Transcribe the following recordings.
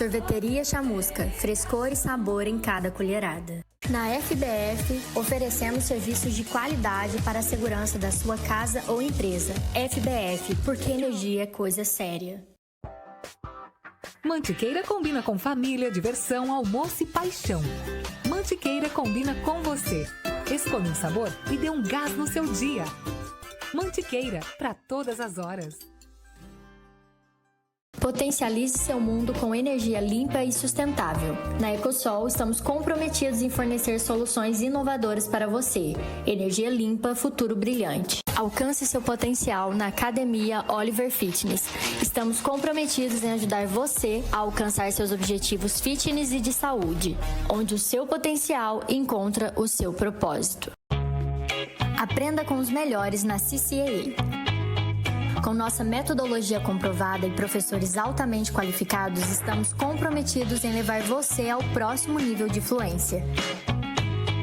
Sorveteria Chamusca, frescor e sabor em cada colherada. Na FBF, oferecemos serviços de qualidade para a segurança da sua casa ou empresa. FBF, porque energia é coisa séria. Mantiqueira combina com família, diversão, almoço e paixão. Mantiqueira combina com você. Escolha um sabor e dê um gás no seu dia. Mantiqueira, para todas as horas. Potencialize seu mundo com energia limpa e sustentável. Na Ecosol, estamos comprometidos em fornecer soluções inovadoras para você. Energia limpa, futuro brilhante. Alcance seu potencial na Academia Oliver Fitness. Estamos comprometidos em ajudar você a alcançar seus objetivos fitness e de saúde, onde o seu potencial encontra o seu propósito. Aprenda com os melhores na CCAA. Com nossa metodologia comprovada e professores altamente qualificados, estamos comprometidos em levar você ao próximo nível de fluência.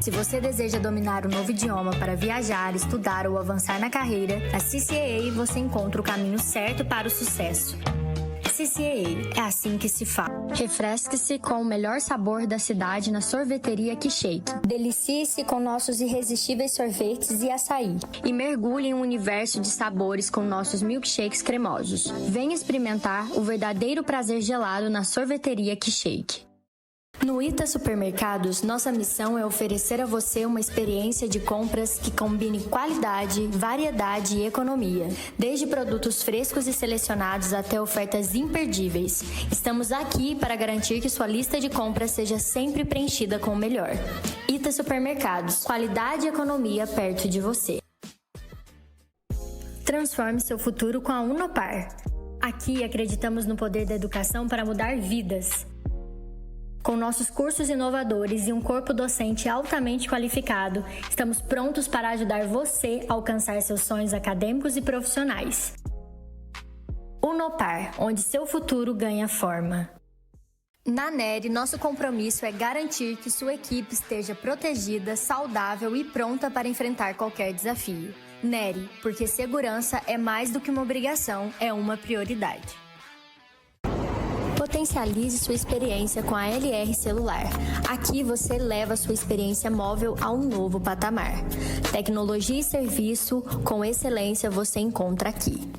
Se você deseja dominar um novo idioma para viajar, estudar ou avançar na carreira, na CCAA você encontra o caminho certo para o sucesso. CCAA, é assim que se faz. Refresque-se com o melhor sabor da cidade na sorveteria K-Shake. Delicie-se com nossos irresistíveis sorvetes e açaí. E mergulhe em um universo de sabores com nossos milkshakes cremosos. Venha experimentar o verdadeiro prazer gelado na sorveteria K-Shake. No Ita Supermercados, nossa missão é oferecer a você uma experiência de compras que combine qualidade, variedade e economia. Desde produtos frescos e selecionados até ofertas imperdíveis. Estamos aqui para garantir que sua lista de compras seja sempre preenchida com o melhor. Ita Supermercados, qualidade e economia perto de você. Transforme seu futuro com a Unopar. Aqui acreditamos no poder da educação para mudar vidas. Com nossos cursos inovadores e um corpo docente altamente qualificado, estamos prontos para ajudar você a alcançar seus sonhos acadêmicos e profissionais. Unopar, onde seu futuro ganha forma. Na NERI, nosso compromisso é garantir que sua equipe esteja protegida, saudável e pronta para enfrentar qualquer desafio. NERI, porque segurança é mais do que uma obrigação, é uma prioridade. Potencialize sua experiência com a LR Celular. Aqui você leva sua experiência móvel a um novo patamar. Tecnologia e serviço com excelência você encontra aqui.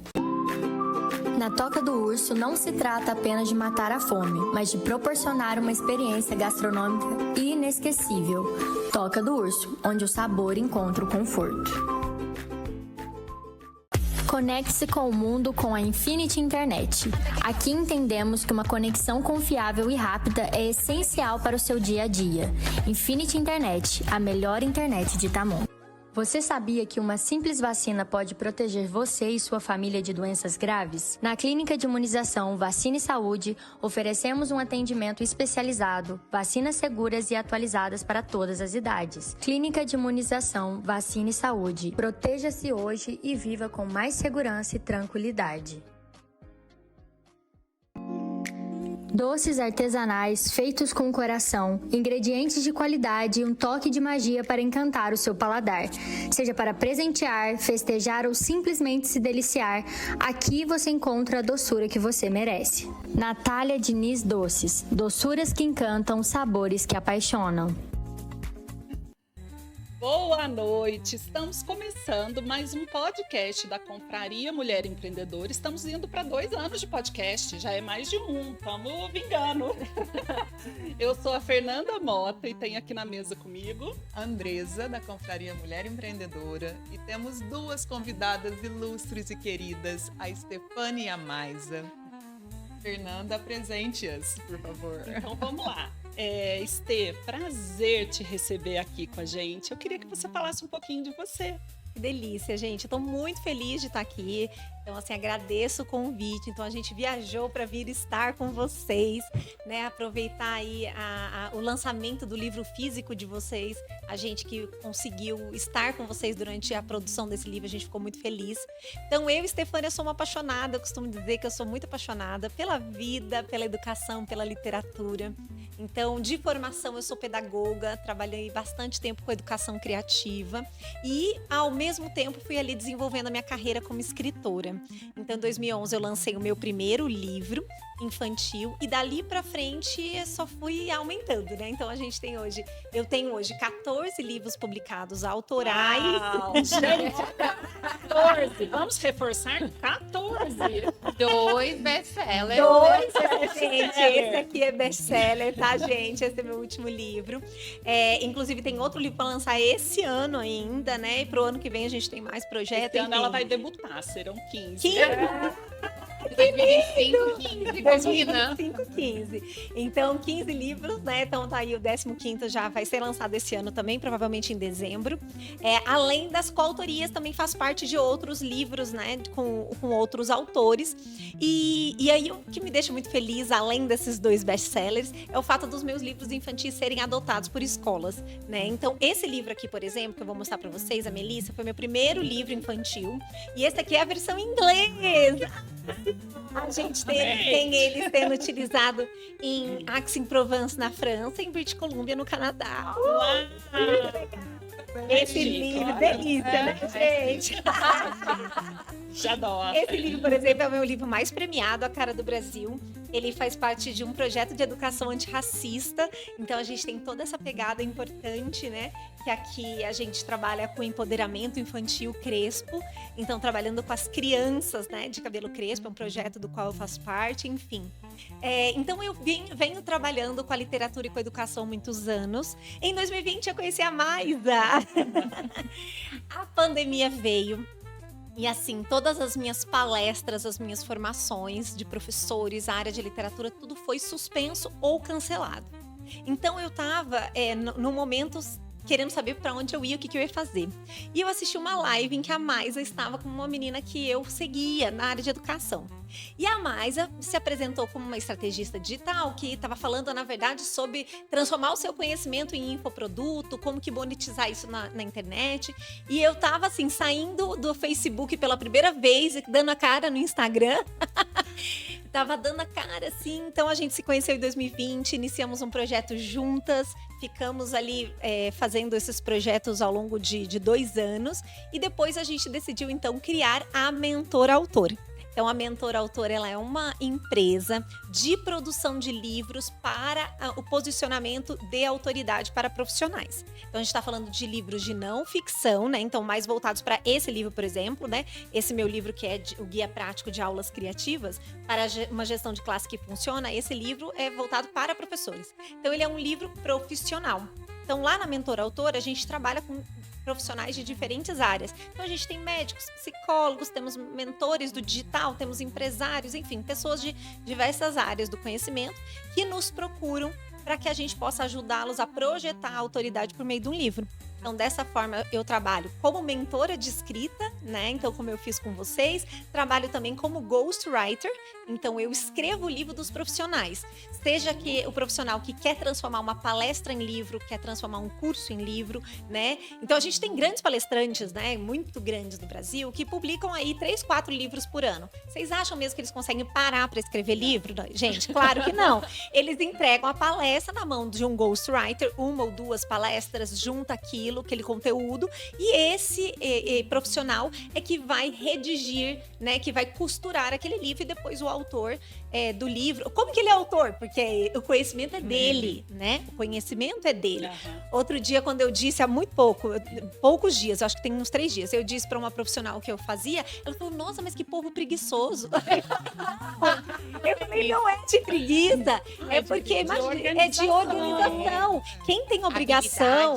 Na Toca do Urso não se trata apenas de matar a fome, mas de proporcionar uma experiência gastronômica inesquecível. Toca do Urso, onde o sabor encontra o conforto. Conecte-se com o mundo com a Infinity Internet. Aqui entendemos que uma conexão confiável e rápida é essencial para o seu dia a dia. Infinity Internet, a melhor internet de Tamoio. Você sabia que uma simples vacina pode proteger você e sua família de doenças graves? Na Clínica de Imunização Vacina e Saúde, oferecemos um atendimento especializado, vacinas seguras e atualizadas para todas as idades. Clínica de Imunização Vacina e Saúde. Proteja-se hoje e viva com mais segurança e tranquilidade. Doces artesanais feitos com coração, ingredientes de qualidade e um toque de magia para encantar o seu paladar. Seja para presentear, festejar ou simplesmente se deliciar, aqui você encontra a doçura que você merece. Natália Diniz Doces, doçuras que encantam, sabores que apaixonam. Boa noite, estamos começando mais um podcast da Confraria Mulher Empreendedora. Estamos indo para 2 anos de podcast, já é mais de um, estamos vingando. Eu sou a Fernanda Mota e tenho aqui na mesa comigo a Andresa, da Confraria Mulher Empreendedora, e temos 2 convidadas ilustres e queridas, a Stefane e a Maisa. Fernanda, apresente-as, por favor. Então vamos lá. Stê, prazer te receber aqui com a gente. Eu queria que você falasse um pouquinho de você. Que delícia, gente. Eu tô muito feliz de estar aqui. Então, assim, agradeço o convite. Então, a gente viajou para vir estar com vocês, né? Aproveitar aí o lançamento do livro físico de vocês. A gente que conseguiu estar com vocês durante a produção desse livro, a gente ficou muito feliz. Então, eu e Stefânia sou uma apaixonada. Eu costumo dizer que eu sou muito apaixonada pela vida, pela educação, pela literatura. Então, de formação, eu sou pedagoga, trabalhei bastante tempo com educação criativa e, ao mesmo tempo, fui ali desenvolvendo a minha carreira como escritora. Então, em 2011 eu lancei o meu primeiro livro infantil e dali pra frente só fui aumentando, né? Então eu tenho hoje 14 livros publicados autorais. Uau, gente, 14. Vamos reforçar 14. 2 best-sellers. Gente, esse aqui é best-seller, tá, gente? Esse é meu último livro. Inclusive, tem outro livro para lançar esse ano ainda, né? E pro ano que vem a gente tem mais projetos. Esse ano ela vai debutar, serão 15. 2025, 15. Então, 15 livros, né? Então, tá aí o 15º já vai ser lançado esse ano também, provavelmente em dezembro. Além das coautorias, também faz parte de outros livros, né? Com outros autores. E aí, o que me deixa muito feliz, além desses 2 best-sellers, é o fato dos meus livros infantis serem adotados por escolas, né? Então, esse livro aqui, por exemplo, que eu vou mostrar pra vocês, a Melissa, foi meu primeiro livro infantil. E esse aqui é a versão em inglês. A gente tem ele sendo utilizado em Aix-en-Provence, na França, e em British Columbia, no Canadá. Esse livro, delícia, né, gente? Já adoro. Esse livro, por exemplo, é o meu livro mais premiado, A Cara do Brasil. Ele faz parte de um projeto de educação antirracista. Então, a gente tem toda essa pegada importante, né? Que aqui a gente trabalha com empoderamento infantil crespo. Então, trabalhando com as crianças, né? De cabelo crespo, é um projeto do qual eu faço parte, enfim. Então, eu venho trabalhando com a literatura e com a educação há muitos anos. Em 2020, eu conheci a Maisa. A pandemia veio. E assim, todas as minhas palestras, as minhas formações de professores, a área de literatura, tudo foi suspenso ou cancelado. Então eu estava no momento querendo saber para onde eu ia, o que eu ia fazer. E eu assisti uma live em que a Maisa estava com uma menina que eu seguia na área de educação. E a Maisa se apresentou como uma estrategista digital que estava falando, na verdade, sobre transformar o seu conhecimento em infoproduto, como que monetizar isso na internet. E eu estava assim, saindo do Facebook pela primeira vez, dando a cara no Instagram. Tava dando a cara, assim. Então, a gente se conheceu em 2020, iniciamos um projeto juntas, ficamos ali fazendo esses projetos ao longo de 2 anos. E depois a gente decidiu, então, criar a Mentor Autor. Então, a Mentor Autor, ela é uma empresa de produção de livros para o posicionamento de autoridade para profissionais. Então, a gente está falando de livros de não ficção, né? Então, mais voltados para esse livro, por exemplo, né? Esse meu livro que é o Guia Prático de Aulas Criativas para uma gestão de classe que funciona, esse livro é voltado para professores. Então, ele é um livro profissional. Então, lá na Mentor Autor, a gente trabalha com profissionais de diferentes áreas. Então, a gente tem médicos, psicólogos, temos mentores do digital, temos empresários, enfim, pessoas de diversas áreas do conhecimento que nos procuram para que a gente possa ajudá-los a projetar a autoridade por meio de um livro. Então, dessa forma, eu trabalho como mentora de escrita, né? Então, como eu fiz com vocês, trabalho também como ghostwriter. Então, eu escrevo o livro dos profissionais. Seja que o profissional que quer transformar uma palestra em livro, quer transformar um curso em livro, né? Então, a gente tem grandes palestrantes, né? Muito grandes no Brasil, que publicam aí 3, 4 livros por ano. Vocês acham mesmo que eles conseguem parar para escrever livro? Gente, claro que não. Eles entregam a palestra na mão de um ghostwriter, 1 ou 2 palestras, junta aquele conteúdo, e esse profissional é que vai redigir, né, que vai costurar aquele livro, e depois o autor do livro, como que ele é autor? Porque o conhecimento é dele, né? O conhecimento é dele. Uhum. Outro dia, quando eu disse, há poucos dias, eu acho que tem uns 3 dias, eu disse para uma profissional que eu fazia, ela falou, nossa, mas que povo preguiçoso. Eu falei, não é de preguiça, é porque é de organização. Quem tem obrigação...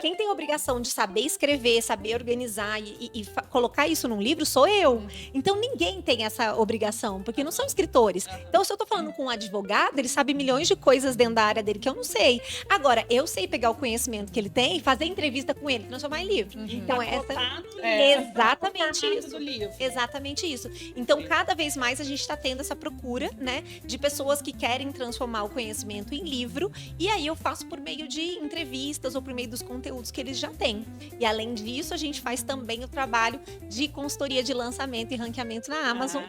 Quem tem obrigação de saber escrever, saber organizar e colocar isso num livro sou eu. Então, ninguém tem essa obrigação, porque não são escritores. Então, se eu tô falando com um advogado, ele sabe milhões de coisas dentro da área dele que eu não sei. Agora, eu sei pegar o conhecimento que ele tem e fazer entrevista com ele, transformar em livro. Então, exatamente isso. Do livro. Exatamente isso. Então, cada vez mais a gente está tendo essa procura, né, de pessoas que querem transformar o conhecimento em livro. E aí, eu faço por meio de entrevistas ou por meio dos conteúdos que eles já têm. E além disso, a gente faz também o trabalho de consultoria de lançamento e ranqueamento na Amazon.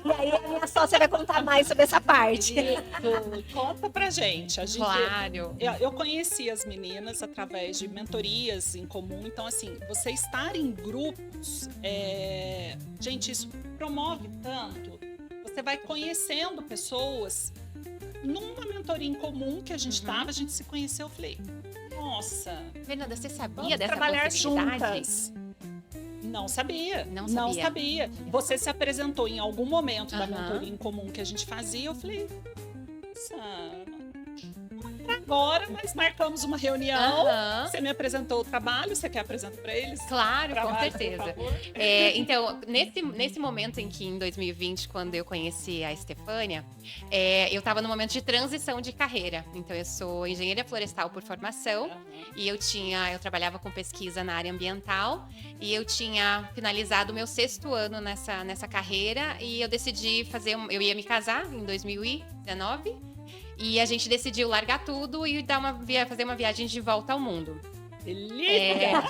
E Aí a minha sócia vai contar mais sobre essa parte. Isso. Conta pra gente. Claro. Eu conheci as meninas através de mentorias em comum. Então, assim, você estar em grupos, gente, isso promove tanto. Você vai conhecendo pessoas. Numa mentoria em comum que a gente estava, a gente se conheceu, eu falei, nossa, Fernanda, você sabia vamos dessa trabalhar possibilidade? juntas. Não sabia. Não sabia. Você se apresentou em algum momento da Aham. mentoria em comum que a gente fazia, eu falei, nossa, não é pra agora, mas marcamos uma reunião. Aham. Você me apresentou o trabalho, você quer apresentar para eles? Claro, com Trabalho, certeza. por favor. Então, nesse momento em que, em 2020, quando eu conheci a Estefânia, eu estava no momento de transição de carreira. Então, eu sou engenheira florestal por formação e eu trabalhava com pesquisa na área ambiental e eu tinha finalizado o meu 6º ano nessa carreira e eu decidi eu ia me casar em 2019 e a gente decidiu largar tudo e fazer uma viagem de volta ao mundo. Delícia!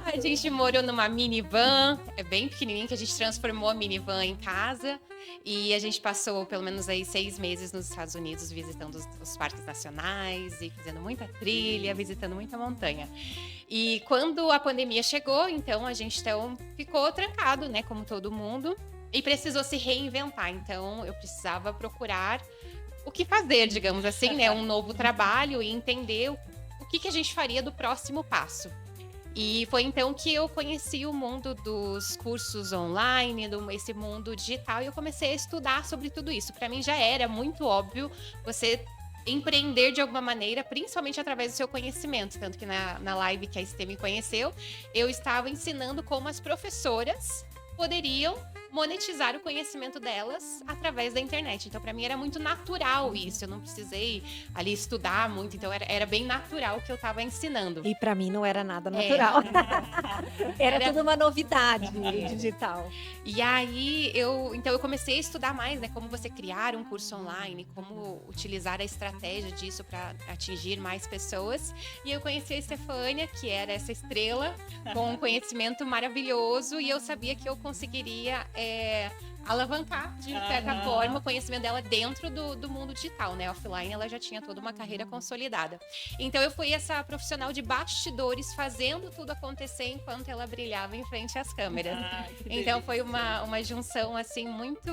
A gente morou numa minivan, bem pequenininha, que a gente transformou a minivan em casa. E a gente passou pelo menos aí 6 meses nos Estados Unidos visitando os parques nacionais e fazendo muita trilha, visitando muita montanha. E quando a pandemia chegou, então a gente ficou trancado, né, como todo mundo, e precisou se reinventar. Então eu precisava procurar o que fazer, digamos assim, né, um novo trabalho e entender o que a gente faria do próximo passo. E foi então que eu conheci o mundo dos cursos online, esse mundo digital, e eu comecei a estudar sobre tudo isso. Para mim já era muito óbvio você empreender de alguma maneira, principalmente através do seu conhecimento. Tanto que na live que a Estê me conheceu, eu estava ensinando como as professoras poderiam monetizar o conhecimento delas através da internet. Então, para mim, era muito natural isso. Eu não precisei ali estudar muito. Então, era bem natural o que eu estava ensinando. E para mim não era nada natural. Era tudo uma novidade digital. E aí, eu comecei a estudar mais, né? Como você criar um curso online, como utilizar a estratégia disso para atingir mais pessoas. E eu conheci a Estefânia, que era essa estrela, com um conhecimento maravilhoso. E eu sabia que eu conseguiria alavancar, de certa forma, o conhecimento dela dentro do mundo digital, né? Offline, ela já tinha toda uma carreira consolidada. Então, eu fui essa profissional de bastidores, fazendo tudo acontecer enquanto ela brilhava em frente às câmeras. Então, foi uma junção, assim, muito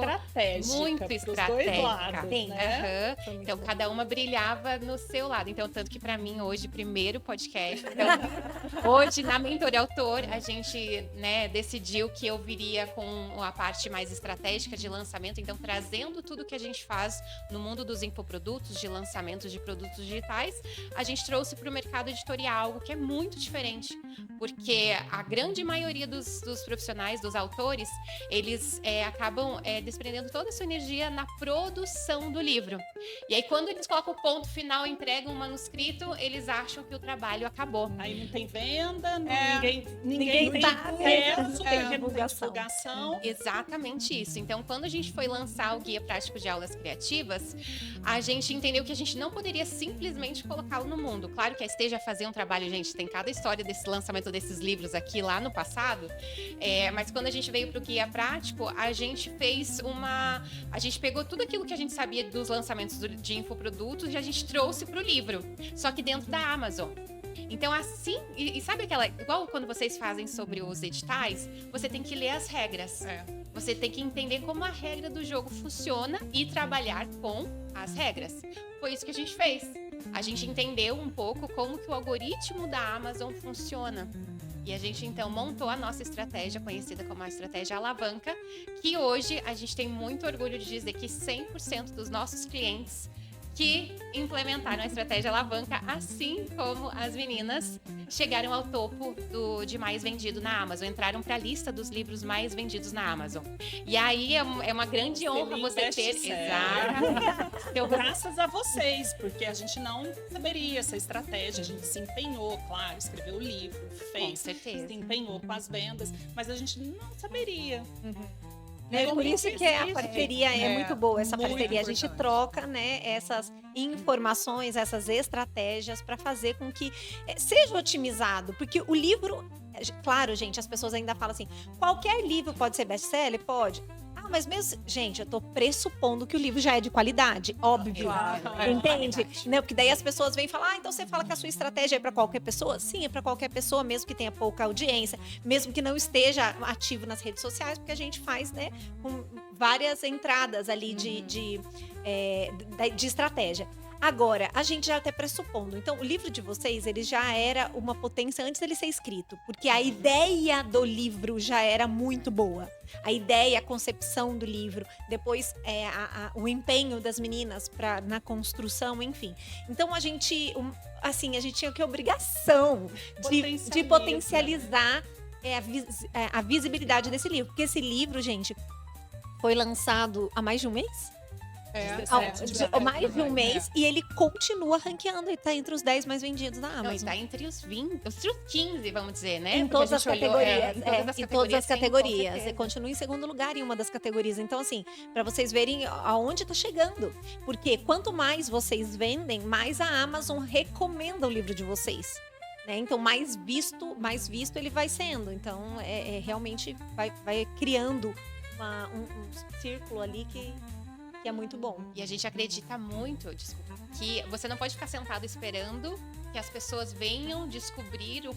estratégica. Dois lados, né? Então, cada uma brilhava no seu lado. Então, tanto que para mim, hoje, primeiro podcast. Então, hoje, na Mentoria Autor, a gente, né, decidiu que eu viria com a parte mais estratégica de lançamento, então trazendo tudo que a gente faz no mundo dos infoprodutos, de lançamentos de produtos digitais, a gente trouxe para o mercado editorial algo que é muito diferente, porque a grande maioria dos profissionais, dos autores, eles acabam desprendendo toda a sua energia na produção do livro. E aí, quando eles colocam o ponto final, entregam um manuscrito, eles acham que o trabalho acabou. Aí não tem venda, ninguém tem tá, acesso, tem tem divulgação. Exatamente isso. Então, quando a gente foi lançar o Guia Prático de Aulas Criativas, a gente entendeu que a gente não poderia simplesmente colocá-lo no mundo. Claro que a Esteja fazia um trabalho, gente, tem cada história desse lançamento desses livros aqui lá no passado, mas quando a gente veio para o Guia Prático, a gente pegou tudo aquilo que a gente sabia dos lançamentos de infoprodutos e a gente trouxe para o livro, só que dentro da Amazon. Então, assim, e sabe igual quando vocês fazem sobre os editais, você tem que ler as regras. Você tem que entender como a regra do jogo funciona e trabalhar com as regras. Foi isso que a gente fez. A gente entendeu um pouco como que o algoritmo da Amazon funciona. E a gente, então, montou a nossa estratégia, conhecida como a estratégia alavanca, que hoje a gente tem muito orgulho de dizer que 100% dos nossos clientes que implementaram a estratégia alavanca, assim como as meninas chegaram ao topo de mais vendido na Amazon, entraram para a lista dos livros mais vendidos na Amazon. E aí é uma grande honra você ter... Exato. Então, graças a vocês, porque a gente não saberia essa estratégia, a gente se empenhou, claro, escreveu o livro, fez, com certeza, se empenhou com as vendas, mas a gente não saberia. Por isso que a parceria é muito boa, essa parceria. A gente troca, né, essas informações, essas estratégias para fazer com que seja otimizado, porque o livro Claro, gente, as pessoas ainda falam assim, qualquer livro pode ser best-seller? Pode. Ah, mas mesmo... Gente, eu tô pressupondo que o livro já é de qualidade, óbvio. Entende? Né? Porque daí as pessoas vêm falar, então você fala que a sua estratégia é para qualquer pessoa? Sim, é para qualquer pessoa, mesmo que tenha pouca audiência, mesmo que não esteja ativo nas redes sociais, porque a gente faz, né, com várias entradas ali de estratégia. Agora, a gente já até pressupondo. Então, o livro de vocês, ele já era uma potência antes dele ser escrito. Porque a ideia do livro já era muito boa. A ideia, a concepção do livro. Depois, o empenho das meninas na construção, enfim. Então, a gente tinha que obrigação de potencializar a visibilidade desse livro. Porque esse livro, gente, foi lançado há mais de um mês? Mais de um mês, e ele continua ranqueando, ele tá entre os 10 mais vendidos da Amazon. Não, está entre os 20, os 15, vamos dizer, né? Em todas as categorias. Em todas as categorias. Sim, E continua em segundo lugar em uma das categorias. Então, assim, para vocês verem aonde tá chegando. Porque quanto mais vocês vendem, mais a Amazon recomenda o livro de vocês. Né? Então, mais visto ele vai sendo. Então, realmente vai criando um círculo ali que é muito bom. E a gente acredita muito, que você não pode ficar sentado esperando que as pessoas venham descobrir o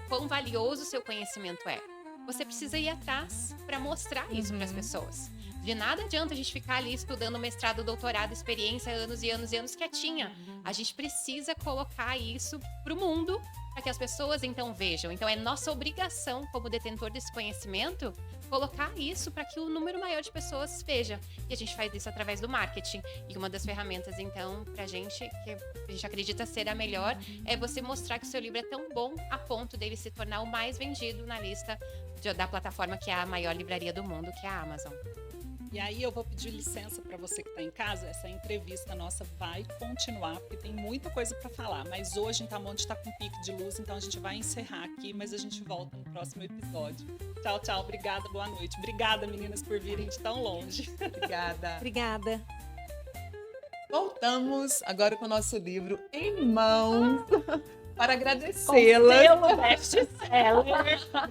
quão valioso o seu conhecimento é. Você precisa ir atrás para mostrar isso para as pessoas. De nada adianta a gente ficar ali estudando mestrado, doutorado, experiência, anos e anos e anos quietinha. A gente precisa colocar isso pro mundo para que as pessoas então vejam. Então é nossa obrigação como detentor desse conhecimento colocar isso para que o número maior de pessoas veja. E a gente faz isso através do marketing. E uma das ferramentas, então, pra gente, que a gente acredita ser a melhor, é você mostrar que o seu livro é tão bom a ponto dele se tornar o mais vendido na lista da plataforma que é a maior livraria do mundo, que é a Amazon. E aí eu vou pedir licença para você que está em casa, essa entrevista nossa vai continuar, porque tem muita coisa para falar, mas hoje em Tamonte está com pique de luz, então a gente vai encerrar aqui, mas a gente volta no próximo episódio. Tchau, tchau, obrigada, boa noite. Obrigada, meninas, por virem de tão longe. Obrigada. Voltamos agora com o nosso livro em mãos. Para agradecê-las.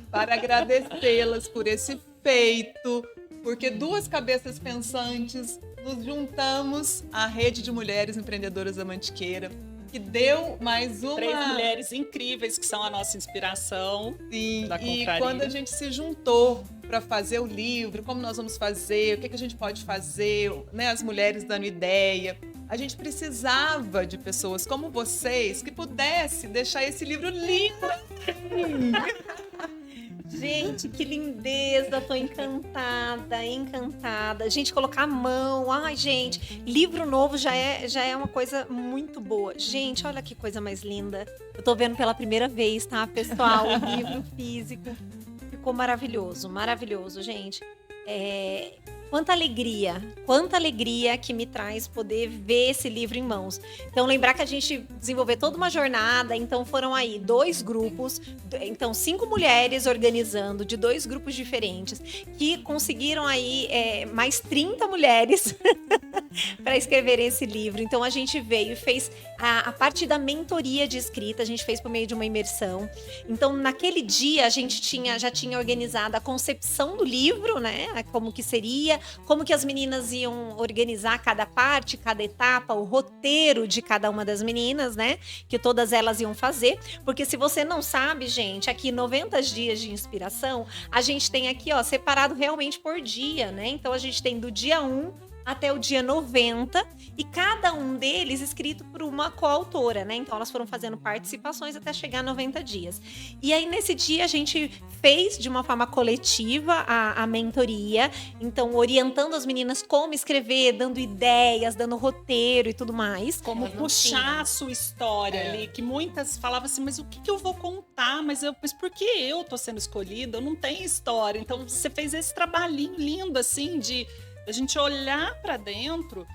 Para agradecê-las por esse feito. Porque duas cabeças pensantes nos juntamos à Rede de Mulheres Empreendedoras da Mantiqueira, que deu mais uma... 3 mulheres incríveis que são a nossa inspiração. Sim, da confraria. E quando a gente se juntou para fazer o livro, como nós vamos fazer, o que a gente pode fazer, né? As mulheres dando ideia. A gente precisava de pessoas como vocês que pudessem deixar esse livro lindo. Gente, que lindeza, tô encantada. Gente, colocar a mão, ai gente, livro novo já é uma coisa muito boa. Gente, olha que coisa mais linda. Eu tô vendo pela primeira vez, tá, pessoal, o livro físico. Ficou maravilhoso, gente. Quanta alegria que me traz poder ver esse livro em mãos. Então, lembrar que a gente desenvolveu toda uma jornada, então foram aí 2 grupos, então 5 mulheres organizando de 2 grupos diferentes, que conseguiram aí mais 30 mulheres para escreverem esse livro. Então, a gente veio e fez a parte da mentoria de escrita, a gente fez por meio de uma imersão. Então, naquele dia, a gente já tinha organizado a concepção do livro, né? Como que seria, como que as meninas iam organizar cada parte, cada etapa, o roteiro de cada uma das meninas, né? Que todas elas iam fazer. Porque se você não sabe, gente, aqui 90 dias de inspiração, a gente tem aqui, ó, separado realmente por dia, né? Então, a gente tem do dia 1 até o dia 90, e cada um deles escrito por uma coautora, né? Então, elas foram fazendo participações até chegar a 90 dias. E aí, nesse dia, a gente fez de uma forma coletiva a mentoria, então, orientando as meninas como escrever, dando ideias, dando roteiro e tudo mais. Como puxar a sua história ali, que muitas falavam assim, mas o que eu vou contar? Mas por que eu tô sendo escolhida? Eu não tenho história. Então, você fez esse trabalhinho lindo, assim, de a gente olhar para dentro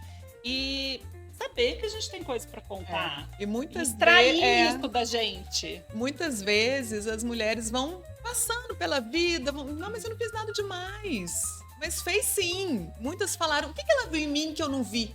e saber que a gente tem coisa para contar. E muitas extrair isso da gente. Muitas vezes as mulheres vão passando pela vida, não, mas eu não fiz nada demais. Mas fez sim. Muitas falaram, o que ela viu em mim que eu não vi?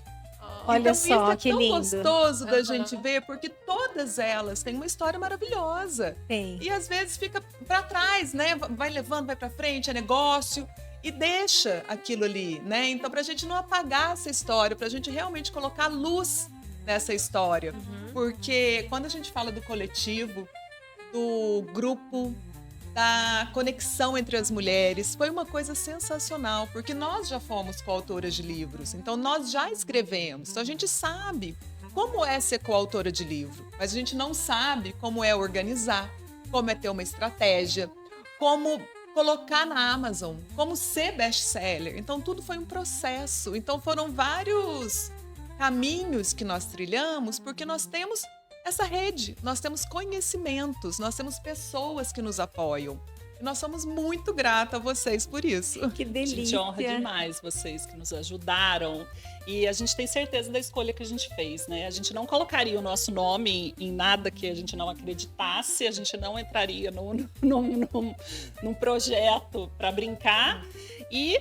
Olha então, só, isso é que tão lindo. gostoso da gente ver, porque todas elas têm uma história maravilhosa. Tem. E às vezes fica para trás, né? Vai levando, vai para frente, é negócio e deixa aquilo ali, né? Então, para a gente não apagar essa história, para a gente realmente colocar luz nessa história, porque quando a gente fala do coletivo, do grupo, da conexão entre as mulheres, foi uma coisa sensacional, porque nós já fomos coautoras de livros, então nós já escrevemos, então a gente sabe como é ser coautora de livro, mas a gente não sabe como é organizar, como é ter uma estratégia, como colocar na Amazon, como ser best-seller. Então tudo foi um processo, então foram vários caminhos que nós trilhamos, porque nós temos essa rede, nós temos conhecimentos, nós temos pessoas que nos apoiam. E nós somos muito gratas a vocês por isso. Que A delícia. gente honra demais vocês que nos ajudaram. E a gente tem certeza da escolha que a gente fez, né? A gente não colocaria o nosso nome em nada que a gente não acreditasse, a gente não entraria num projeto para brincar. E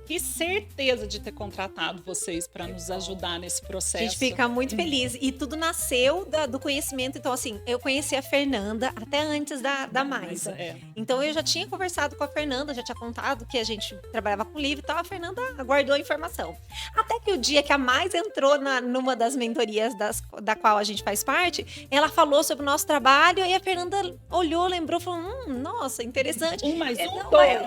que certeza de ter contratado vocês para nos ajudar nesse A processo. gente fica muito feliz. E tudo nasceu do conhecimento. Então, assim, eu conheci a Fernanda até antes da Maisa. É. Então, eu já tinha conversado com a Fernanda, já tinha contado que a gente trabalhava com livro e tal. A Fernanda guardou a informação. Até que o dia que a Maisa entrou numa das mentorias da qual a gente faz parte, ela falou sobre o nosso trabalho e a Fernanda olhou, lembrou, falou, nossa, interessante. 1 mais 1, Não, 2.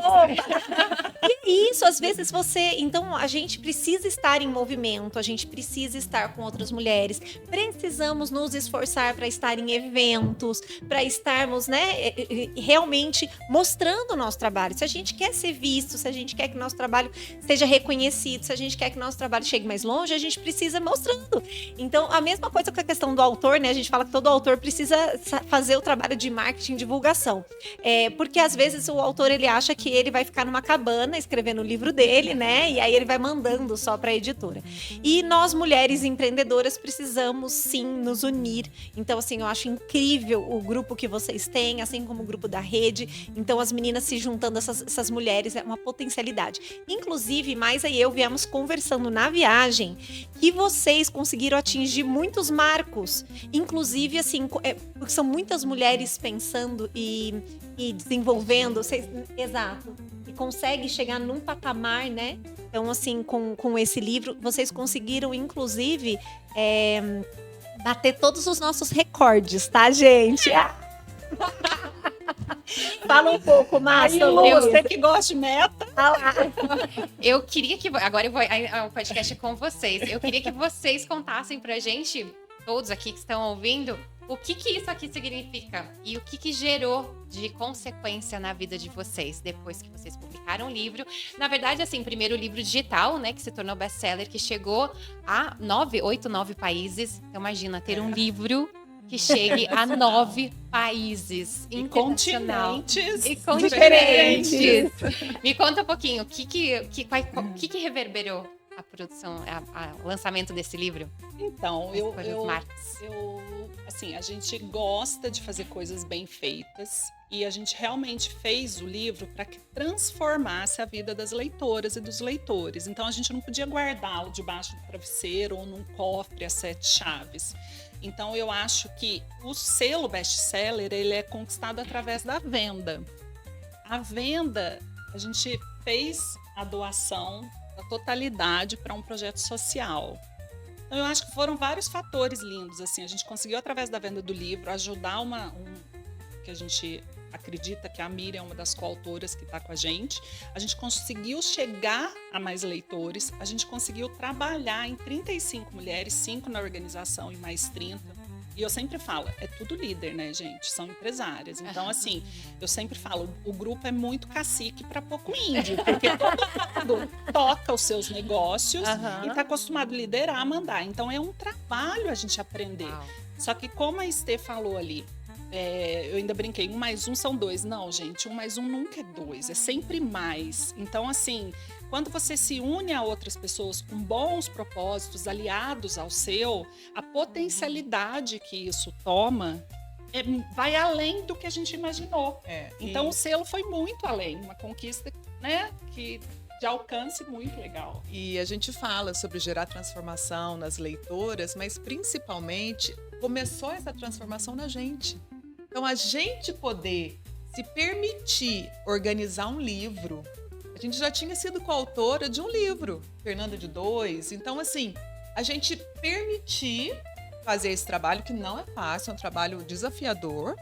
E é isso, às vezes então a gente precisa estar em movimento, a gente precisa estar com outras mulheres, precisamos nos esforçar para estar em eventos, para estarmos, né, realmente mostrando o nosso trabalho. Se a gente quer ser visto, se a gente quer que o nosso trabalho seja reconhecido, se a gente quer que o nosso trabalho chegue mais longe, a gente precisa mostrando. Então, a mesma coisa com a questão do autor, né? A gente fala que todo autor precisa fazer o trabalho de marketing e divulgação. Porque às vezes o autor ele acha que ele vai ficar numa cabana escrevendo o livro dele, né? E aí ele vai mandando só para a editora. E nós, mulheres empreendedoras, precisamos sim nos unir. Então, assim, eu acho incrível o grupo que vocês têm, assim como o grupo da rede. Então, as meninas se juntando, essas mulheres, é uma potencialidade. Inclusive, Maisa e eu viemos conversando na viagem que vocês conseguiram atingir muitos marcos. Inclusive, assim, porque são muitas mulheres pensando e desenvolvendo. Exato. E consegue chegar num patamar, né? Então, assim, com esse livro, vocês conseguiram, inclusive, bater todos os nossos recordes, tá, gente? Fala um pouco, Márcia. Você que gosta de meta. Eu queria que... Agora o podcast é com vocês. Eu queria que vocês contassem pra gente, todos aqui que estão ouvindo, o que isso aqui significa e o que gerou de consequência na vida de vocês depois que vocês publicaram o livro. Na verdade, assim, primeiro o livro digital, né, que se tornou best-seller, que chegou a 8, 9 países. Então, imagina, ter um livro que chegue a 9 países internacional. E continentes. Me conta um pouquinho, o que reverberou a produção, o lançamento desse livro? Então, assim, a gente gosta de fazer coisas bem feitas e a gente realmente fez o livro para que transformasse a vida das leitoras e dos leitores. Então, a gente não podia guardá-lo debaixo do travesseiro ou num cofre a 7 chaves. Então, eu acho que o selo best-seller, ele é conquistado através da venda. A venda, a gente fez a doação da totalidade para um projeto social. Então, eu acho que foram vários fatores lindos, assim. A gente conseguiu, através da venda do livro, ajudar que a gente acredita que a Miriam é uma das coautoras que está com a gente. A gente conseguiu chegar a mais leitores, a gente conseguiu trabalhar em 35 mulheres, 5 na organização e mais 30. E eu sempre falo, é tudo líder, né, gente? São empresárias. Então, assim, eu sempre falo, o grupo é muito cacique para pouco índio, porque todo mundo toca os seus negócios e está acostumado a liderar, a mandar. Então, é um trabalho a gente aprender. Só que, como a Estê falou ali, eu ainda brinquei, 1 mais 1 são 2. Não, gente, 1 mais 1 nunca é 2, é sempre mais. Então, assim, quando você se une a outras pessoas com bons propósitos, aliados ao seu, a potencialidade que isso toma vai além do que a gente imaginou. Então, o selo foi muito além, uma conquista, né, que de alcance muito legal. E a gente fala sobre gerar transformação nas leitoras, mas principalmente começou essa transformação na gente. Então, a gente poder se permitir organizar um livro. A gente já tinha sido coautora de um livro, Fernanda de 2. Então, assim, a gente permitir fazer esse trabalho, que não é fácil, é um trabalho desafiador,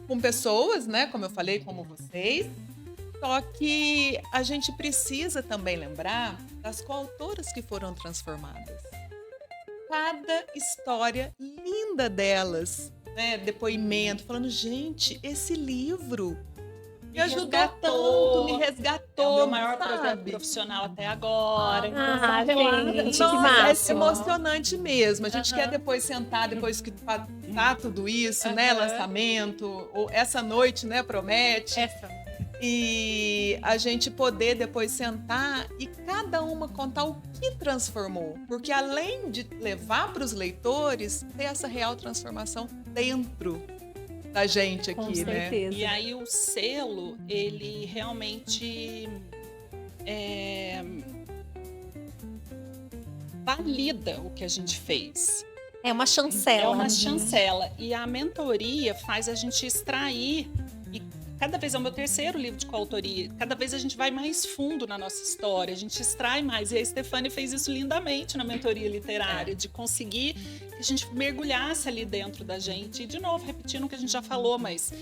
com pessoas, né, como eu falei, como vocês. Só que a gente precisa também lembrar das coautoras que foram transformadas. Cada história linda delas, né? Depoimento, falando, gente, esse livro me ajudou tanto, me resgatou. É o meu maior sabe? projeto profissional até agora. Gente, que Nossa, massa. é emocionante mesmo. A gente quer depois sentar, depois que tá tudo isso, né? Lançamento, ou essa noite, né? Promete. E a gente poder depois sentar e cada uma contar o que transformou. Porque além de levar para os leitores, ter essa real transformação dentro da gente aqui, Com né? certeza. E aí o selo, ele realmente valida o que a gente fez. É uma chancela. É uma chancela. E a mentoria faz a gente extrair. E cada vez é o meu terceiro livro de coautoria. Cada vez a gente vai mais fundo na nossa história, a gente extrai mais. E a Stefani fez isso lindamente na mentoria literária, de conseguir que a gente mergulhasse ali dentro da gente. E, de novo, repetindo o que a gente já falou, mas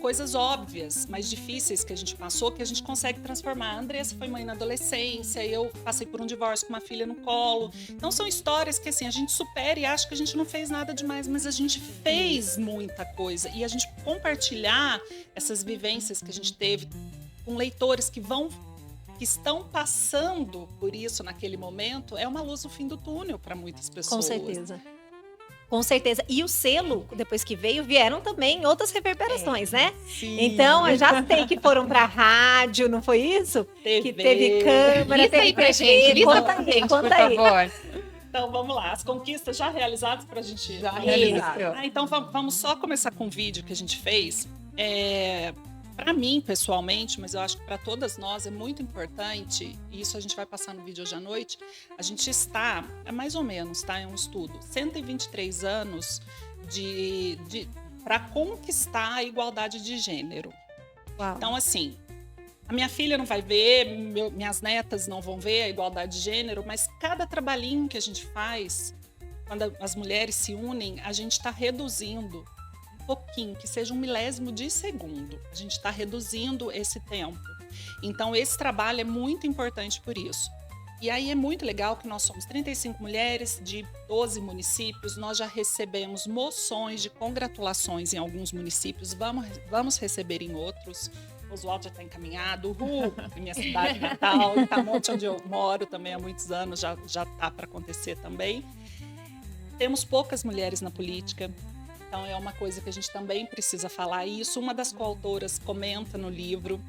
coisas óbvias, mais difíceis que a gente passou, que a gente consegue transformar. A Andressa foi mãe na adolescência, eu passei por um divórcio com uma filha no colo. Então são histórias que assim, a gente supera e acha que a gente não fez nada demais, mas a gente fez muita coisa. E a gente compartilhar essas vivências que a gente teve com leitores que estão passando por isso naquele momento, é uma luz no fim do túnel para muitas pessoas. Com certeza. Com certeza. E o selo, depois que veio, vieram também outras reverberações, né? Sim. Então, eu já sei que foram pra rádio, não foi isso? TV. Que teve câmera, Lista teve aí pra TV. gente, lista Conta pra aí, gente, conta por aí. favor. Então vamos lá, as conquistas já realizadas para a gente. Já realizadas. Então vamos só começar com um vídeo que a gente fez. Para mim, pessoalmente, mas eu acho que para todas nós é muito importante, e isso a gente vai passar no vídeo hoje à noite, a gente está, mais ou menos, tá? É um estudo, 123 anos para conquistar a igualdade de gênero. Uau. Então, assim, a minha filha não vai ver, minhas netas não vão ver a igualdade de gênero, mas cada trabalhinho que a gente faz, quando as mulheres se unem, a gente está reduzindo pouquinho, que seja 1/1000 de segundo. A gente está reduzindo esse tempo. Então, esse trabalho é muito importante por isso. E aí é muito legal que nós somos 35 mulheres de 12 municípios, nós já recebemos moções de congratulações em alguns municípios, vamos receber em outros. O Oswaldo já está encaminhado, em minha cidade natal, em Tamonte, onde eu moro também há muitos anos, já está para acontecer também. Temos poucas mulheres na política. Então, é uma coisa que a gente também precisa falar. E isso uma das coautoras comenta no livro.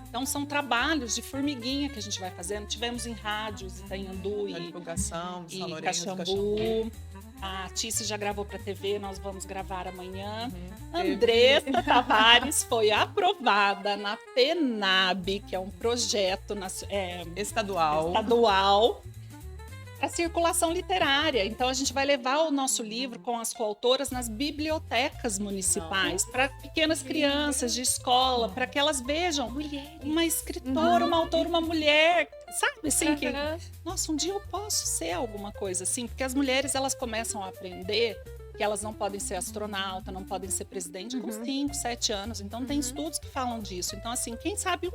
Então, são trabalhos de formiguinha que a gente vai fazendo. Tivemos em rádios, Itanhandu Na divulgação, e São Lourenço, Caxambu. A Tícia já gravou para a TV, nós vamos gravar amanhã. Andressa Tavares foi aprovada na FENAB, que é um projeto estadual. A circulação literária. Então, a gente vai levar o nosso livro com as coautoras nas bibliotecas municipais, para pequenas crianças de escola, para que elas vejam uma escritora, uma autora, uma mulher, sabe? Assim, que, nossa, um dia eu posso ser alguma coisa assim, porque as mulheres, elas começam a aprender que elas não podem ser astronauta, não podem ser presidente com 5, 7 anos. Então, tem estudos que falam disso. Então, assim, quem sabe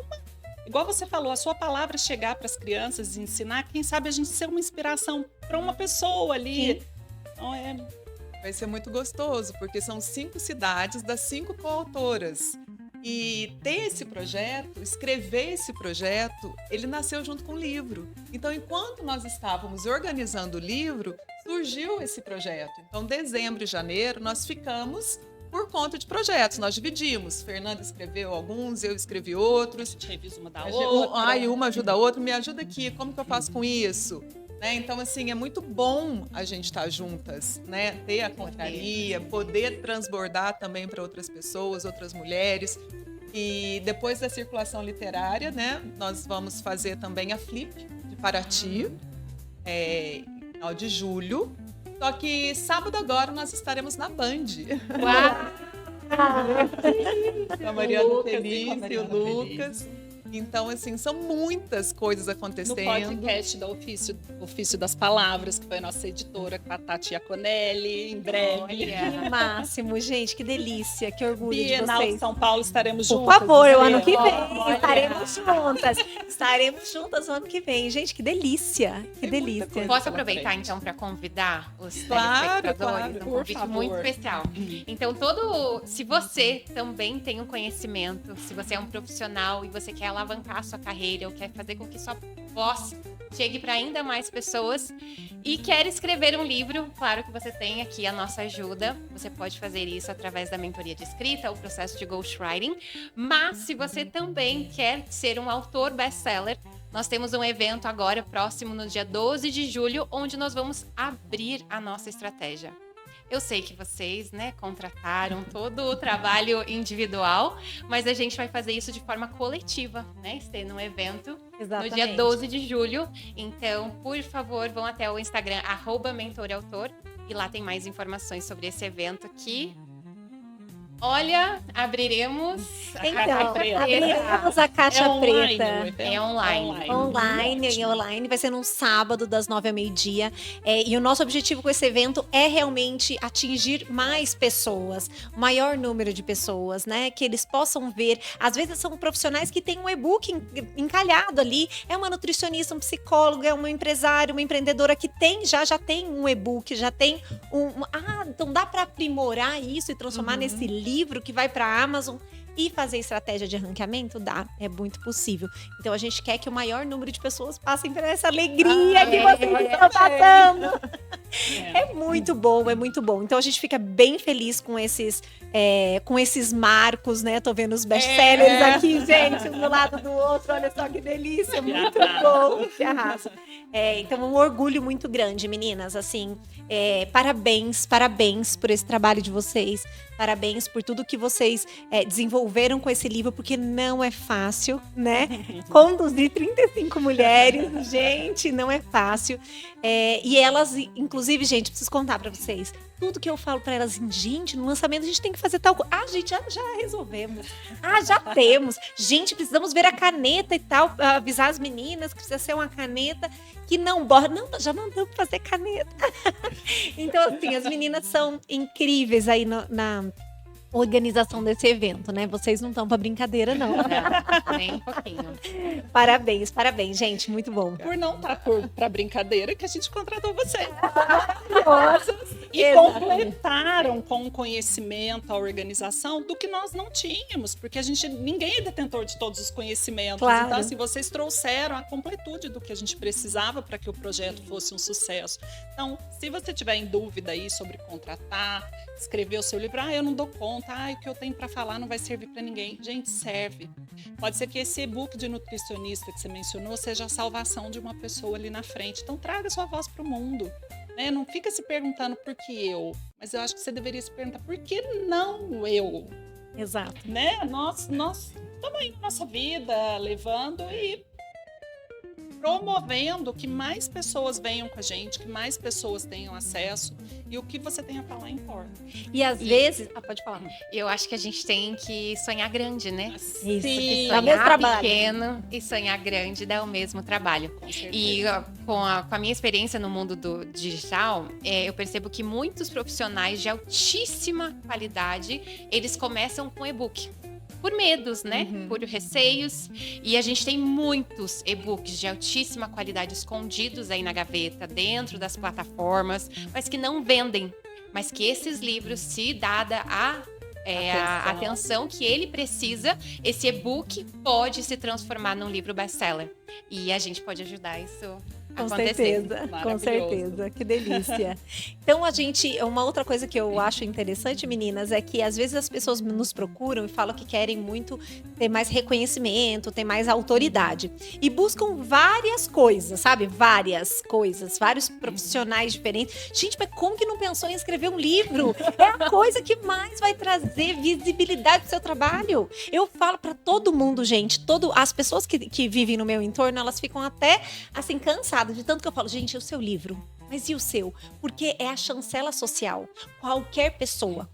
igual você falou, a sua palavra chegar para as crianças e ensinar, quem sabe a gente ser uma inspiração para uma pessoa ali. Então, vai ser muito gostoso, porque são 5 cidades das 5 coautoras. E ter esse projeto, escrever esse projeto, ele nasceu junto com o livro. Então, enquanto nós estávamos organizando o livro, surgiu esse projeto. Então, dezembro e janeiro, nós ficamos por conta de projetos. Nós dividimos. Fernanda escreveu alguns, eu escrevi outros. a gente revisa uma da outra. Uma ajuda a outra. Me ajuda aqui, como que eu faço com isso? Né? Então, assim, é muito bom a gente estar juntas, né? Ter a confraria, poder transbordar também para outras pessoas, outras mulheres. E depois da circulação literária, né, nós vamos fazer também a Flip de Paraty, final de julho. Só que sábado agora nós estaremos na Band. Uau! Com a Mariana Lucas e Feliz com a e o Mariana Lucas. Então, assim, são muitas coisas No acontecendo. podcast da Ofício das Palavras, que foi a nossa editora, com a Tati Iaconelli, em breve. Olha. Que máximo, gente, que delícia, que orgulho de Bienal de vocês. São Paulo, estaremos Por juntas. favor, o Isabela. ano que vem Olha. estaremos juntas. Estaremos juntas o ano que vem. Gente, que delícia, que Tem muita delícia. coisa. Posso pela aproveitar, frente. então, para convidar os Claro, telespectadores? claro, Um por convite favor. muito especial. Então, se você também tem um conhecimento, se você é um profissional e você quer alavancar a sua carreira, ou quer fazer com que sua voz chegue para ainda mais pessoas e quer escrever um livro, claro que você tem aqui a nossa ajuda. Você pode fazer isso através da mentoria de escrita, o processo de ghostwriting. Mas se você também quer ser um autor best-seller, nós temos um evento agora próximo no dia 12 de julho, onde nós vamos abrir a nossa estratégia. Eu sei que vocês, né, contrataram todo o trabalho individual, mas a gente vai fazer isso de forma coletiva, né? Estê num evento no dia 12 de julho. Então, por favor, vão até o Instagram, @mentorautor, e lá tem mais informações sobre esse evento que... Olha, abriremos a caixa Então, preta. abriremos a caixa online, preta. o evento? É online. Online, vai ser num sábado das 9 ao meio-dia. E o nosso objetivo com esse evento é realmente atingir mais pessoas, o maior número de pessoas, né? Que eles possam ver. Às vezes são profissionais que têm um e-book encalhado ali. É uma nutricionista, um psicólogo, é um empresário, uma empreendedora que já tem um e-book, já tem então dá para aprimorar isso e transformar nesse livro que vai para a Amazon e fazer estratégia de ranqueamento? Dá, é muito possível. Então a gente quer que o maior número de pessoas passem por essa alegria que vocês estão passando. É muito bom, é muito bom. Então a gente fica bem feliz com esses marcos, né? Tô vendo os best-sellers aqui, gente, um do lado do outro. Olha só que delícia, muito bom. Que arraso. Então, um orgulho muito grande, meninas. Assim, parabéns por esse trabalho de vocês. Parabéns por tudo que vocês desenvolveram com esse livro, porque não é fácil, né? Conduzir 35 mulheres, gente, não é fácil. E elas, inclusive, gente, preciso contar pra vocês. Tudo que eu falo pra elas, gente, no lançamento a gente tem que fazer tal coisa. Gente, já resolvemos. Já temos. Gente, precisamos ver a caneta e tal, avisar as meninas que precisa ser uma caneta que não borra. Não, já mandamos fazer caneta. Então, assim, as meninas são incríveis aí na organização desse evento, né? Vocês não estão pra brincadeira, não. Nem um pouquinho. Parabéns, gente, muito bom. Por não estar pra brincadeira que a gente contratou você. E Exatamente. completaram com o conhecimento, a organização do que nós não tínhamos, porque ninguém é detentor de todos os conhecimentos. Claro. Então, assim, vocês trouxeram a completude do que a gente precisava para que o projeto fosse um sucesso. Então, se você tiver em dúvida aí sobre contratar, escrever o seu livro, eu não dou conta, o que eu tenho para falar não vai servir para ninguém. Gente, serve. Pode ser que esse e-book de nutricionista que você mencionou seja a salvação de uma pessoa ali na frente. Então, traga sua voz para o mundo. Né? Não fica se perguntando por que eu, mas eu acho que você deveria se perguntar por que não eu. Exato. Né? Nós estamos aí na nossa vida, levando e promovendo que mais pessoas venham com a gente, que mais pessoas tenham acesso, e o que você tem a falar importa. E às vezes... pode falar. Eu acho que a gente tem que sonhar grande, né? Isso, Sim, dá o mesmo Sonhar trabalho. pequeno e sonhar grande dá o mesmo trabalho. Com certeza. E com a minha experiência no mundo do digital, eu percebo que muitos profissionais de altíssima qualidade, eles começam com e-book. Por medos, né? Por receios. E a gente tem muitos e-books de altíssima qualidade escondidos aí na gaveta, dentro das plataformas, mas que não vendem. Mas que esses livros, se dada a atenção que ele precisa, esse e-book pode se transformar num livro best-seller. E a gente pode ajudar isso Com acontecendo. certeza, com Maravilhoso. certeza, que delícia. Então uma outra coisa que eu acho interessante, meninas, é que às vezes as pessoas nos procuram e falam que querem muito ter mais reconhecimento, ter mais autoridade. E buscam várias coisas, sabe? Várias coisas, vários profissionais diferentes. Gente, mas como que não pensou em escrever um livro? É a coisa que mais vai trazer visibilidade pro seu trabalho. Eu falo pra todo mundo, gente, as pessoas que vivem no meu entorno, elas ficam até assim cansadas de tanto que eu falo, gente, é o seu livro. Mas e o seu? Porque é a chancela social. Qualquer pessoa,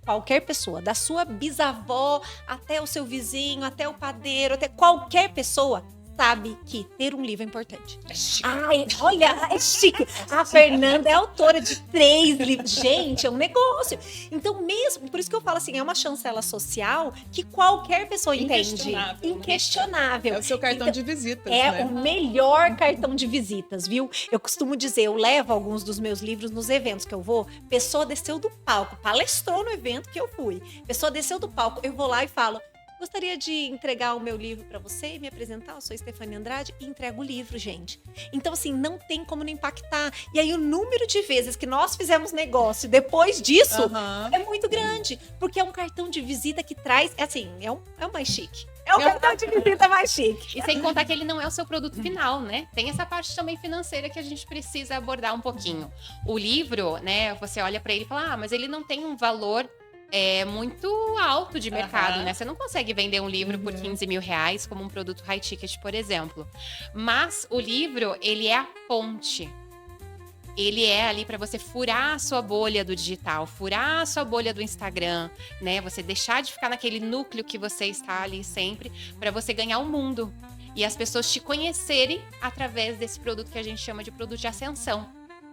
da sua bisavó até o seu vizinho, até o padeiro, até qualquer pessoa, sabe que ter um livro é importante. É chique. Ai, olha, é chique. A Fernanda é autora de 3 livros. Gente, é um negócio. Então, mesmo, por isso que eu falo assim, é uma chancela social que qualquer pessoa entende. Inquestionável. Inquestionável. É o seu cartão Então, de visitas, é né? o melhor cartão de visitas, viu? Eu costumo dizer, eu levo alguns dos meus livros nos eventos que eu vou. Pessoa desceu do palco, palestrou no evento que eu fui. Pessoa desceu do palco, eu vou lá e falo, gostaria de entregar o meu livro para você e me apresentar. Eu sou Stefania Andrade e entrego o livro, gente. Então, assim, não tem como não impactar. E aí, o número de vezes que nós fizemos negócio depois disso é muito grande. Porque é um cartão de visita que traz, assim, é o mais chique. É o cartão de visita mais chique. E sem contar que ele não é o seu produto final, né? Tem essa parte também financeira que a gente precisa abordar um pouquinho. O livro, né, você olha para ele e fala, mas ele não tem um valor muito alto de mercado, né? Você não consegue vender um livro por 15 mil reais como um produto high ticket, por exemplo. Mas o livro, ele é a ponte. Ele é ali para você furar a sua bolha do digital, furar a sua bolha do Instagram, né? Você deixar de ficar naquele núcleo que você está ali sempre, para você ganhar o mundo. E as pessoas te conhecerem através desse produto que a gente chama de produto de ascensão.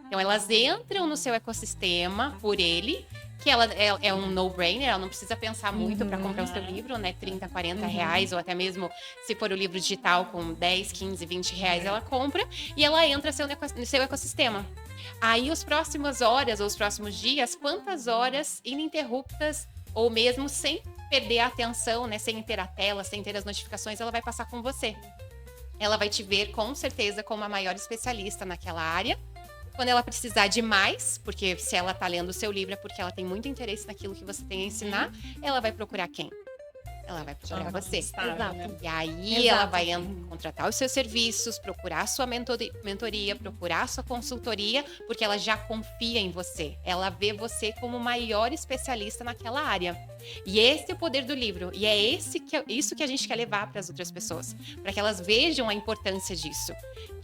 Então, elas entram no seu ecossistema por ele, que ela é um no-brainer, ela não precisa pensar muito para comprar o seu livro, né? 30, 40 reais, ou até mesmo se for o livro digital com 10, 15, 20 reais, ela compra e ela entra no seu ecossistema. Aí, as próximas horas ou os próximos dias, quantas horas ininterruptas, ou mesmo sem perder a atenção, né? Sem ter a tela, sem ter as notificações, ela vai passar com você. Ela vai te ver, com certeza, como a maior especialista naquela área. Quando ela precisar de mais, porque se ela tá lendo o seu livro é porque ela tem muito interesse naquilo que você tem a ensinar, ela vai procurar quem? Ela vai procurar você. Exato. Né? E aí ela vai contratar os seus serviços, procurar a sua mentoria, procurar a sua consultoria, porque ela já confia em você. Ela vê você como o maior especialista naquela área. E esse é o poder do livro. E é isso que a gente quer levar para as outras pessoas, para que elas vejam a importância disso.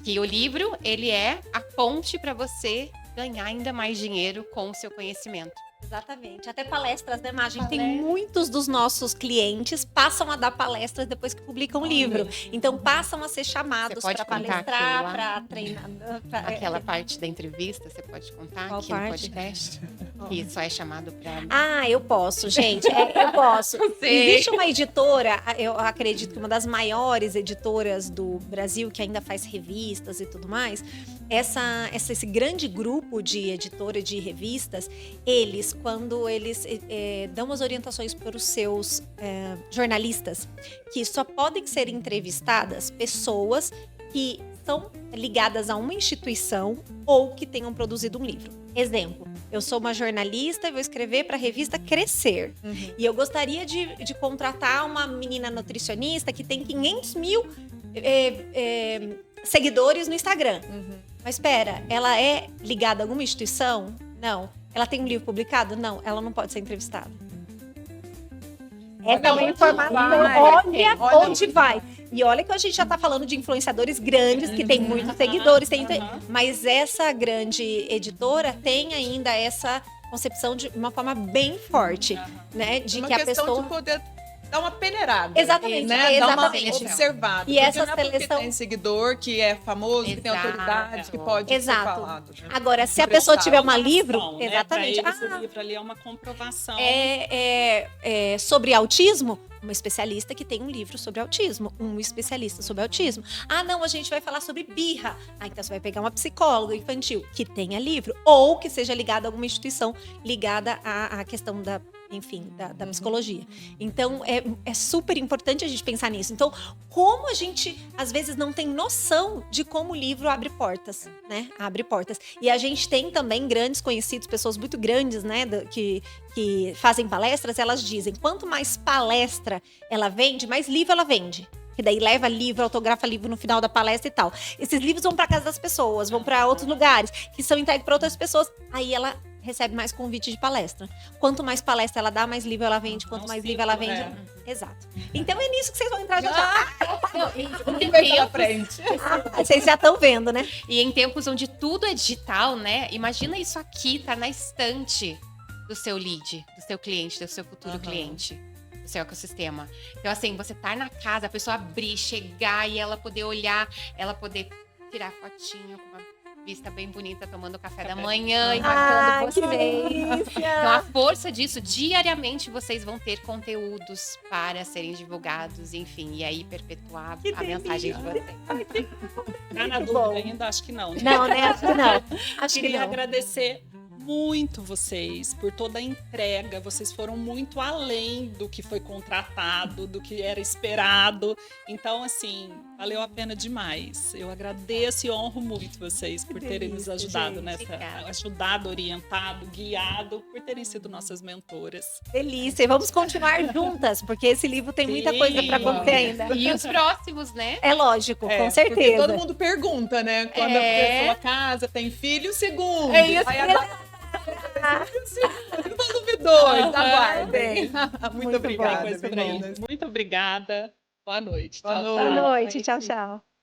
Que o livro, ele é a ponte para você ganhar ainda mais dinheiro com o seu conhecimento. Exatamente. Até palestras, né, Má? A gente tem muitos dos nossos clientes passam a dar palestras depois que publicam o livro. Então, passam a ser chamados para palestrar, para treinar. Aquela parte da entrevista, você pode contar Qual aqui parte? no podcast? Que só é chamado para... Ah, eu posso, gente. Eu posso. Existe uma editora, eu acredito que uma das maiores editoras do Brasil, que ainda faz revistas e tudo mais. Esse grande grupo de editora de revistas, quando eles dão as orientações para os seus jornalistas, que só podem ser entrevistadas pessoas que são ligadas a uma instituição ou que tenham produzido um livro. Exemplo, eu sou uma jornalista e vou escrever para a revista Crescer. E eu gostaria de contratar uma menina nutricionista que tem 500 mil seguidores no Instagram. Mas espera, ela é ligada a alguma instituição? Não. Ela tem um livro publicado? Não. Ela não pode ser entrevistada. Essa é uma informação. Olha onde vai. E olha que a gente já está falando de influenciadores grandes, que tem muitos seguidores. Mas essa grande editora tem ainda essa concepção de uma forma bem forte. Né? De uma que a questão pessoa... de poder dar uma peneirada. Exatamente, né? Dar uma exatamente. observada. E essa não é porque seleção... tem seguidor, que é famoso, que tem autoridade, que pode ser falado. Né? Agora, se a pessoa tiver um livro... Né? Exatamente. Esse livro ali é uma comprovação. Sobre autismo, uma especialista que tem um livro sobre autismo. Um especialista sobre autismo. Ah, não, a gente vai falar sobre birra. Ah, então você vai pegar uma psicóloga infantil que tenha livro. Ou que seja ligada a alguma instituição ligada à questão da enfim, da psicologia. Então, é super importante a gente pensar nisso. Então, como a gente, às vezes, não tem noção de como o livro abre portas, né? Abre portas. E a gente tem também grandes conhecidos, pessoas muito grandes, né? Que fazem palestras, elas dizem, quanto mais palestra ela vende, mais livro ela vende. Que daí leva livro, autografa livro no final da palestra e tal. Esses livros vão para casa das pessoas, vão para outros lugares, que são entregues para outras pessoas. Aí ela recebe mais convite de palestra. Quanto mais palestra ela dá, mais livro ela vende. Quanto mais livro ela vende... Exato. Então é nisso que vocês vão entrar já. Vocês já estão vendo, né? E em tempos onde tudo é digital, né? Imagina isso aqui, tá na estante do seu lead, do seu cliente, do seu futuro cliente. Do seu ecossistema. Então, assim, você tá na casa, a pessoa abrir, chegar e ela poder olhar, ela poder tirar fotinho com uma vista bem bonita, tomando café da manhã, impactando vocês. Então, a força disso, diariamente vocês vão ter conteúdos para serem divulgados, enfim, e aí perpetuar a mensagem de vocês. Tá na dúvida ainda? Acho que não. Não, né? Acho que não. Queria agradecer muito vocês por toda a entrega. Vocês foram muito além do que foi contratado, do que era esperado. Então, assim, valeu a pena demais. Eu agradeço e honro muito vocês por terem nos ajudado ajudado, orientado, guiado, por terem sido nossas mentoras. Delícia. E vamos continuar juntas, porque esse livro tem muita coisa para acontecer ainda. E os próximos, né? É lógico, com Porque certeza. todo mundo pergunta, né? Quando a pessoa casa, tem filho, segundo. É isso. Aí agora... Volume 2, aguardem. Muito obrigada, meninas. Muito obrigada. Boa noite. Boa Tchau, noite. tchau. Boa noite. Tchau, tchau.